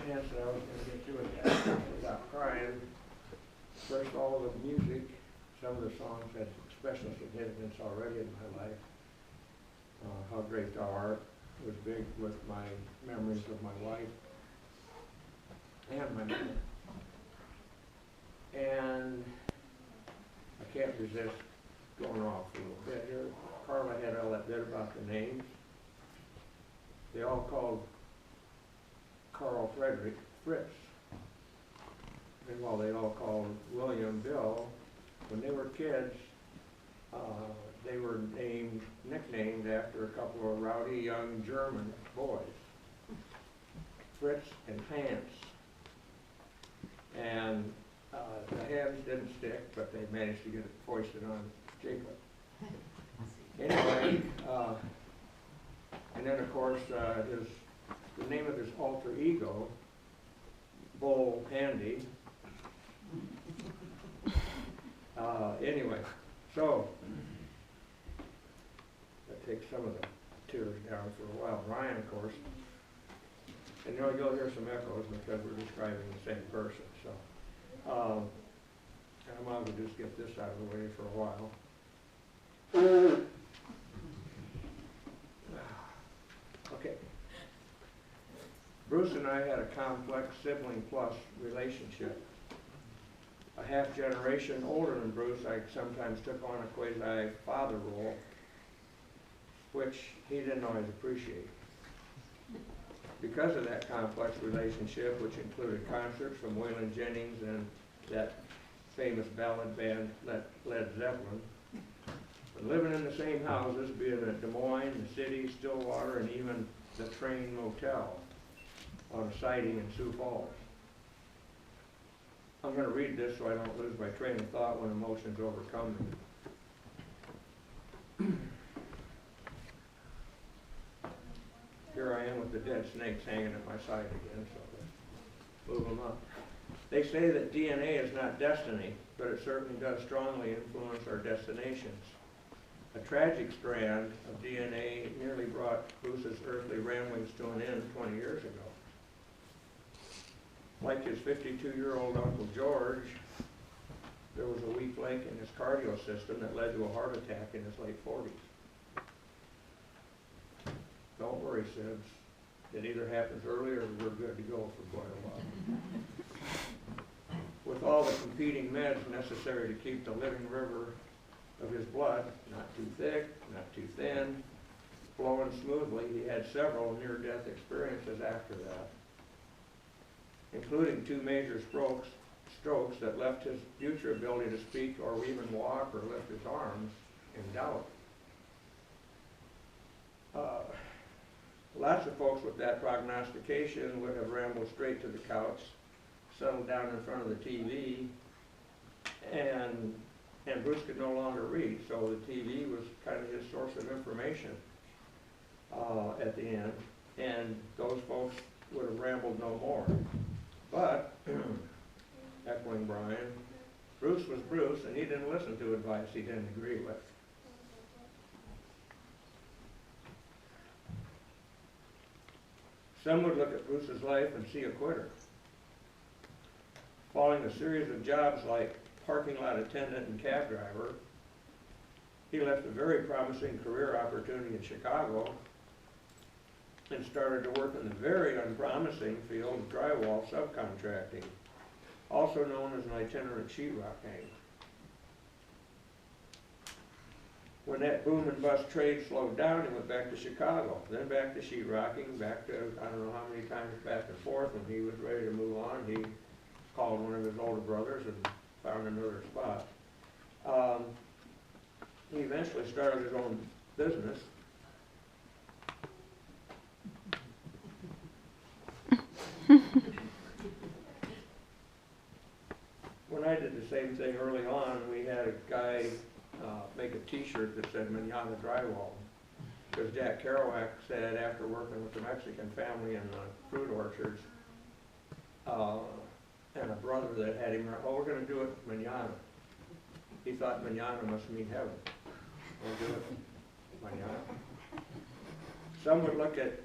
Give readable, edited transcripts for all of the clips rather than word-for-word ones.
chance that I was going to get through it without crying. First, all the music, some of the songs had special significance already in my life. How Great Thou Art was big with my memories of my wife and my mother. And I can't resist going off a little bit here. Carla had all that bit about the names. They all called Carl Frederick Fritz. And while they all called William Bill, when they were kids, they were nicknamed after a couple of rowdy young German boys, Fritz and Hans. And the Hans didn't stick, but they managed to get it foisted on Jacob. Anyway, and then of course the name of his alter ego, Bull Handy. Anyway, so that takes some of the tears down for a while. Ryan, of course, and you'll hear some echoes because we're describing the same person. So, I might as well just get this out of the way for a while. Okay. Bruce and I had a complex sibling plus relationship. A half generation older than Bruce, I sometimes took on a quasi-father role, which he didn't always appreciate. Because of that complex relationship, which included concerts from Waylon Jennings and that famous ballad band Led Zeppelin, but living in the same houses, be it at Des Moines, the city, Stillwater, and even the Train Motel on a siding in Sioux Falls. I'm going to read this so I don't lose my train of thought when emotions overcome me. Here I am with the dead snakes hanging at my side again, so let's move them up. They say that DNA is not destiny, but it certainly does strongly influence our destinations. A tragic strand of DNA nearly brought Bruce's earthly ramblings to an end 20 years ago. Like his 52-year-old Uncle George, there was a weak link in his cardio system that led to a heart attack in his late 40s. Don't worry, Sibs. It either happens early or we're good to go for quite a while. With all the competing meds necessary to keep the living river of his blood, not too thick, not too thin, flowing smoothly, he had several near-death experiences after that, including 2 major strokes that left his future ability to speak or even walk or lift his arms in doubt. Lots of folks with that prognostication would have rambled straight to the couch, settled down in front of the TV, and Bruce could no longer read, so the TV was kind of his source of information at the end, and those folks would have rambled no more. But, echoing Brian, Bruce was Bruce, and he didn't listen to advice he didn't agree with. Some would look at Bruce's life and see a quitter. Following a series of jobs like parking lot attendant and cab driver, he left a very promising career opportunity in Chicago and started to work in the very unpromising field of drywall subcontracting, also known as an itinerant sheetrock hanger. When that boom and bust trade slowed down, he went back to Chicago, then back to sheetrocking, back to, I don't know how many times back and forth. When he was ready to move on, he called one of his older brothers and found another spot. He eventually started his own business. When I did the same thing early on, we had a guy make a t-shirt that said Manana Drywall, because Jack Kerouac said after working with the Mexican family in the fruit orchards, and a brother that had him, oh, we're going to do it manana. He thought manana must mean heaven. We'll do it manana. Some would look at,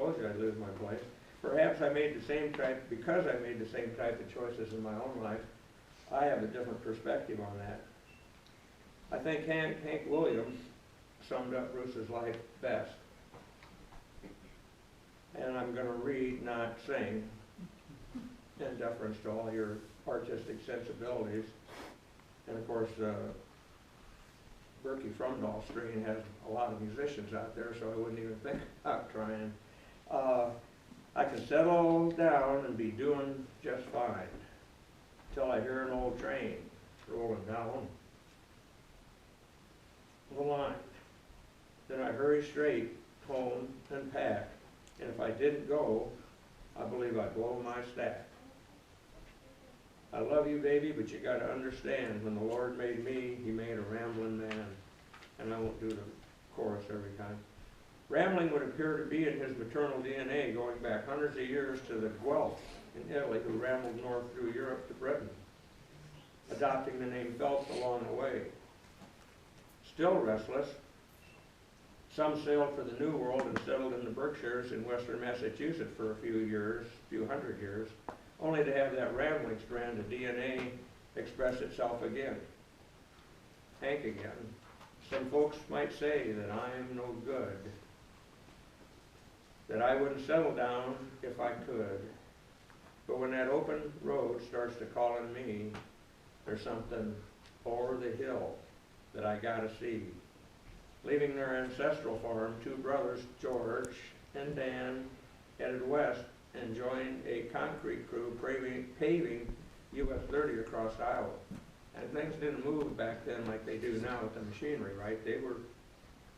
suppose I'd lose my place. Perhaps I made the same type, because I made the same type of choices in my own life, I have a different perspective on that. I think Hank Williams summed up Bruce's life best. And I'm going to read, not sing, in deference to all your artistic sensibilities. And of course, Berkey Fromdahl Stream has a lot of musicians out there, so I wouldn't even think about trying. I can settle down and be doing just fine till I hear an old train rolling down the line. Then I hurry straight home and pack, and if I didn't go, I believe I'd blow my stack. I love you, baby, but you gotta understand, when the Lord made me, he made a rambling man. And I won't do the chorus every time. Rambling would appear to be in his maternal DNA, going back hundreds of years to the Guelphs in Italy, who rambled north through Europe to Britain, adopting the name Phelps along the way. Still restless, some sailed for the New World and settled in the Berkshires in western Massachusetts for a few hundred years, only to have that rambling strand of DNA express itself again. Hank again. Some folks might say that I'm no good, that I wouldn't settle down if I could. But when that open road starts to call on me, there's something over the hill that I gotta see. Leaving their ancestral farm, two brothers, George and Dan, headed west and joined a concrete crew paving US 30 across Iowa. And things didn't move back then like they do now with the machinery, right? They were,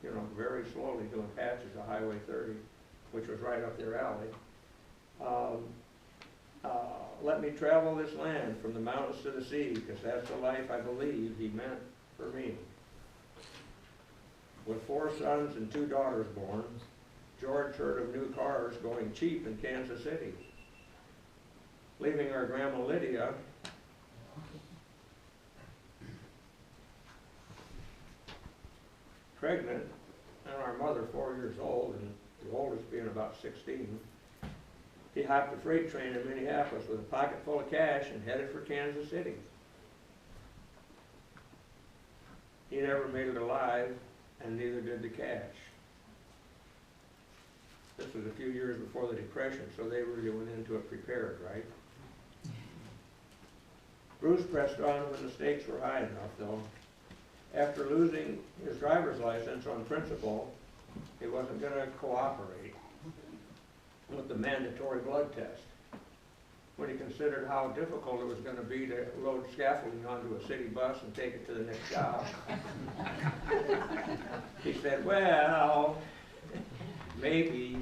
you know, very slowly doing patches of Highway 30, which was right up their alley. Let me travel this land from the mountains to the sea, because that's the life I believe he meant for me. With 4 sons and 2 daughters born, George heard of new cars going cheap in Kansas City. Leaving our grandma Lydia pregnant, and our mother 4 years old, and the oldest being about 16, he hopped a freight train in Minneapolis with a pocket full of cash and headed for Kansas City. He never made it alive, and neither did the cash. This was a few years before the Depression, so they really went into it prepared, right? Bruce pressed on when the stakes were high enough, though. After losing his driver's license on principle, he wasn't going to cooperate with the mandatory blood test. When he considered how difficult it was going to be to load scaffolding onto a city bus and take it to the next job, he said, well, maybe,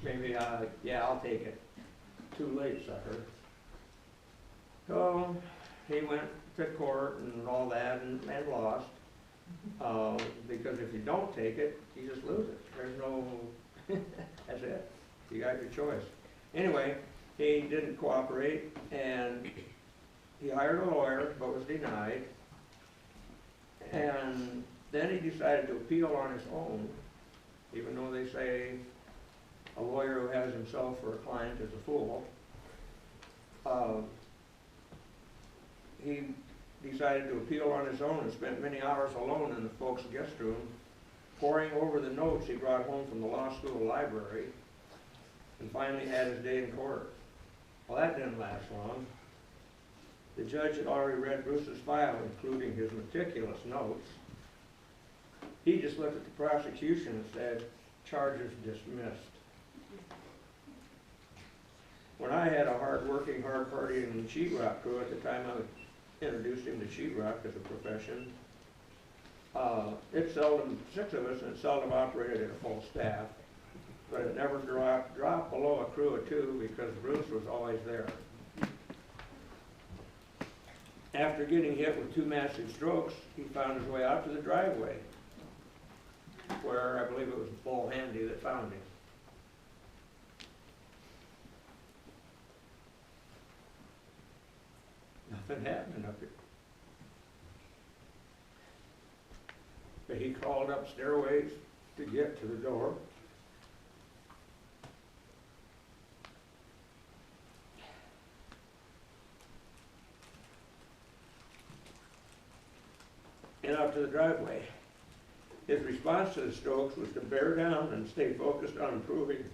yeah, I'll take it. Too late, sucker. So he went to court and all that and lost. Because if you don't take it, you just lose it. There's no, that's it. You got your choice. Anyway, he didn't cooperate, and he hired a lawyer, but was denied. And then he decided to appeal on his own, even though they say a lawyer who has himself for a client is a fool. He decided to appeal on his own and spent many hours alone in the folks' guest room, poring over the notes he brought home from the law school library, and finally had his day in court. Well, that didn't last long. The judge had already read Bruce's file, including his meticulous notes. He just looked at the prosecution and said, charges dismissed. When I had a hard-working, hard-partying sheetrock crew at the time I introduced him to sheetrock as a profession, it seldom, 6 of us, and it seldom operated at a full staff, but it never dropped below a crew of 2 because Bruce was always there. After getting hit with 2 massive strokes, he found his way out to the driveway, where I believe it was Bull Handy that found him. Nothing happened up here. But he crawled up stairways to get to the door. out to the driveway. His response to the strokes was to bear down and stay focused on improving,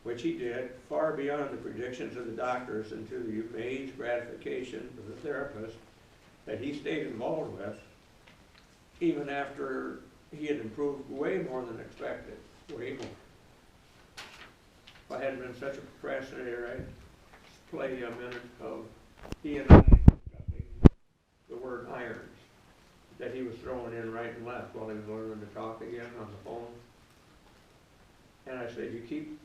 which he did, far beyond the predictions of the doctors and to the amazed gratification of the therapist that he stayed involved with, even after he had improved way more than expected, way more. If I hadn't been such a procrastinator, I'd play a minute of he and I discussing the word irons that he was throwing in right and left while he was learning to talk again on the phone. And I said, you keep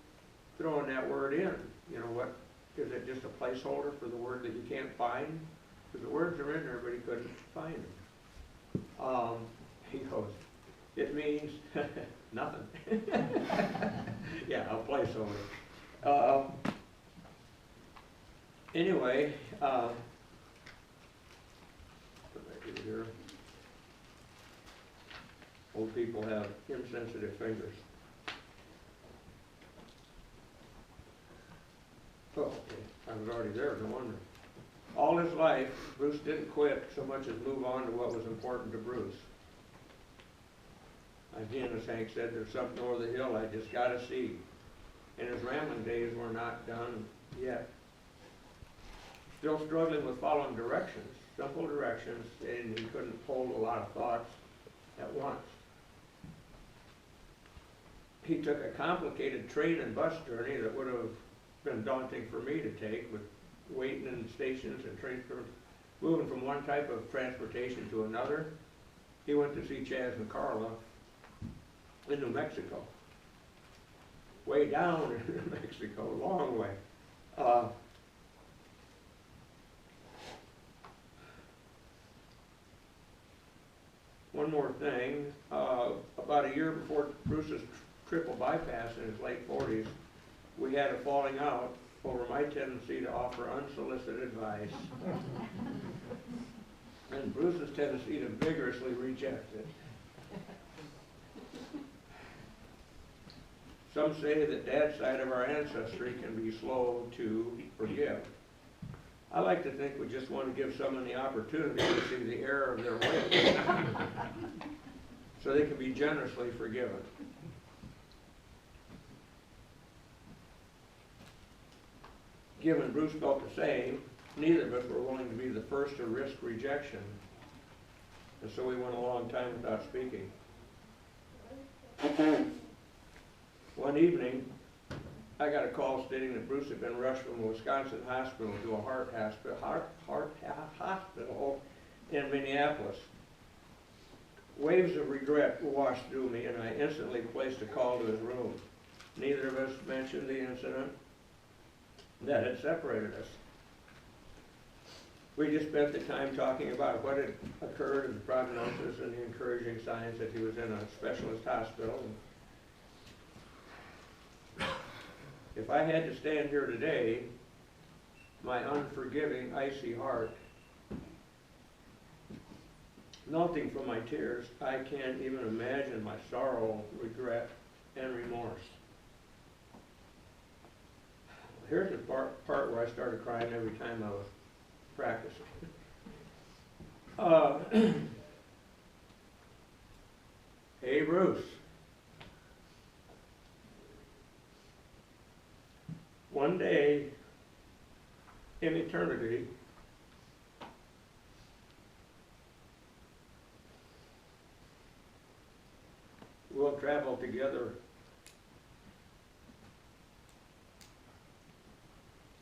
throwing that word in, you know what, is it just a placeholder for the word that you can't find? Because the words are in there, but he couldn't find them. He goes, it means nothing. Yeah, a placeholder. Anyway, what did I do here? Old people have insensitive fingers. Oh, okay. I was already there, no wonder. All his life, Bruce didn't quit so much as move on to what was important to Bruce. Again, as Hank said, there's something over the hill I just got to see. And his rambling days were not done yet. Still struggling with following directions, simple directions, and he couldn't hold a lot of thoughts at once. He took a complicated train and bus journey that would have been daunting for me to take, with waiting in stations and moving from one type of transportation to another. He went to see Chaz and Carla in New Mexico. Way down in New Mexico, long way. One more thing, about a year before Bruce's triple bypass in his late 40s, we had a falling out over my tendency to offer unsolicited advice and Bruce's tendency to vigorously reject it. Some say that Dad's side of our ancestry can be slow to forgive. I like to think we just want to give someone the opportunity to see the error of their ways so they can be generously forgiven. Given Bruce felt the same, neither of us were willing to be the first to risk rejection, and so we went a long time without speaking. One evening, I got a call stating that Bruce had been rushed from a Wisconsin hospital to a heart hospital in Minneapolis. Waves of regret washed through me, and I instantly placed a call to his room. Neither of us mentioned the incident that had separated us. We just spent the time talking about what had occurred and the prognosis and the encouraging signs that he was in a specialist hospital. If I had to stand here today, my unforgiving, icy heart melting from my tears, I can't even imagine my sorrow, regret, and remorse. Here's the part where I started crying every time I was practicing. Hey, Bruce. One day in eternity, we'll travel together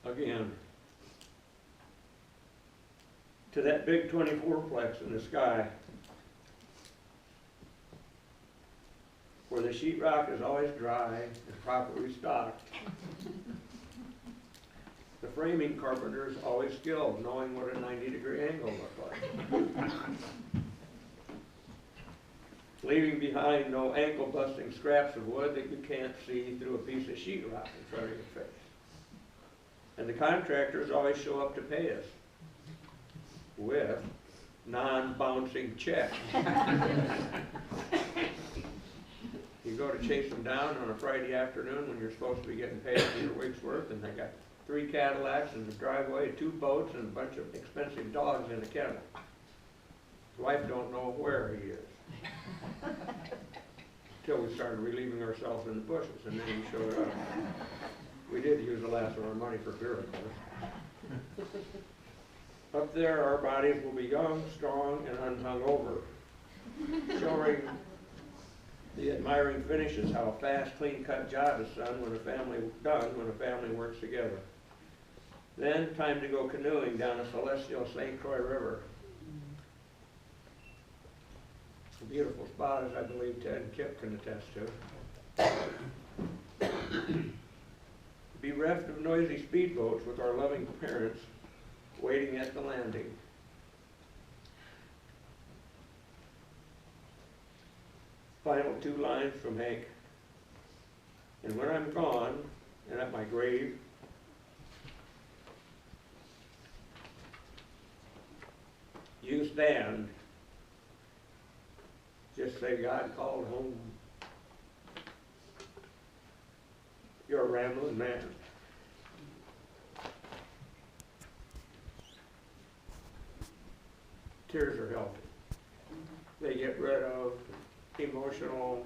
again to that big 24-plex in the sky where the sheetrock is always dry and properly stocked. The framing carpenter is always skilled, knowing what a 90-degree angle looks like. Leaving behind no ankle-busting scraps of wood that you can't see through a piece of sheetrock in front of your face. And the contractors always show up to pay us with non-bouncing checks. You go to chase them down on a Friday afternoon when you're supposed to be getting paid for your week's work, and they got 3 Cadillacs in the driveway, 2 boats, and a bunch of expensive dogs in the kennel. Wife don't know where he is. Till we started relieving ourselves in the bushes, and then he showed up. We did use the last of our money for beer, of course. Up there, our bodies will be young, strong, and unhungover, showing the admiring finishes how a fast, clean-cut job is done when a family works together. Then, time to go canoeing down a celestial St. Croix River. A beautiful spot, as I believe Ted and Kip can attest to. Bereft of noisy speedboats with our loving parents waiting at the landing. Final two lines from Hank. And when I'm gone and at my grave, you stand. Just say God called home. You're a rambling man. Tears are healthy. They get rid of emotionally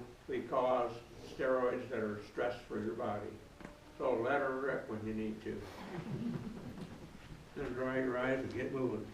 caused steroids that are stress for your body. So let her rip when you need to. Then dry your eyes and get moving.